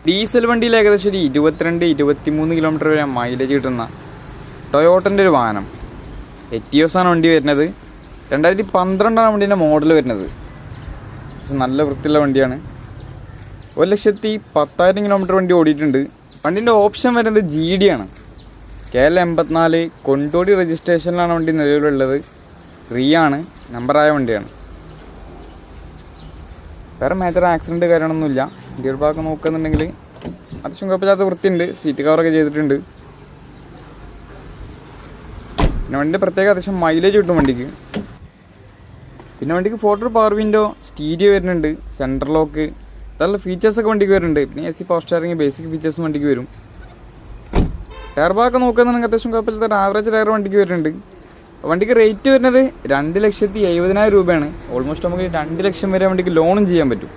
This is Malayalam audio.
ഡീസൽ വണ്ടിയിൽ ഏകദേശം ഒരു 22-23 കിലോമീറ്റർ വരെ മൈലേജ് കിട്ടുന്ന ടൊയോട്ടൻ്റെ ഒരു വാഹനം. എറ്റിയോസാണ് വണ്ടി വരുന്നത്. 2012 വണ്ടീൻ്റെ മോഡൽ വരുന്നത്. നല്ല വൃത്തിയുള്ള വണ്ടിയാണ്. 1,10,000 കിലോമീറ്റർ വണ്ടി ഓടിയിട്ടുണ്ട്. വണ്ടീൻ്റെ ഓപ്ഷൻ വരുന്നത് GD ആണ്. KL 84 കൊണ്ടോടി രജിസ്ട്രേഷനിലാണ് വണ്ടി നിലവിലുള്ളത്. ആണ് നമ്പറായ വണ്ടിയാണ്. വേറെ മേജർ ആക്സിഡൻറ്റ് കാര്യങ്ങളൊന്നുമില്ല. ഇന്ത്യയുടെ ഭാഗം നോക്കുകയെന്നുണ്ടെങ്കിൽ അത്യാവശ്യം കുഴപ്പമില്ലാത്ത വൃത്തിയുണ്ട്. സീറ്റ് കവറൊക്കെ ചെയ്തിട്ടുണ്ട്. പിന്നെ വണ്ടിൻ്റെ പ്രത്യേക അത്യാവശ്യം മൈലേജ് കിട്ടും വണ്ടിക്ക്. പിന്നെ വണ്ടിക്ക് 4 പവർ വിൻഡോ, സ്റ്റീരിയോ വരുന്നുണ്ട്, സെൻട്രൽ ലോക്ക്, നല്ല ഫീച്ചേഴ്സൊക്കെ വണ്ടിക്ക് വരുന്നുണ്ട്. പിന്നെ AC പവർ സ്റ്റാറിങ്, ബേസിക് ഫീച്ചേഴ്സും വണ്ടിക്ക് വരും. ടയർ ഭാഗമൊക്കെ നോക്കുകയെന്നുണ്ടെങ്കിൽ അത്യാവശ്യം കുഴപ്പമില്ലാത്ത ഒരു ആവറേജ് ടയർ വണ്ടിക്ക് വരുന്നുണ്ട്. വണ്ടിക്ക് റേറ്റ് വരുന്നത് 2,70,000 രൂപയാണ്. ഓൾമോസ്റ്റ് നമുക്ക് 2 ലക്ഷം വരെ വണ്ടിക്ക് ലോണും ചെയ്യാൻ പറ്റും.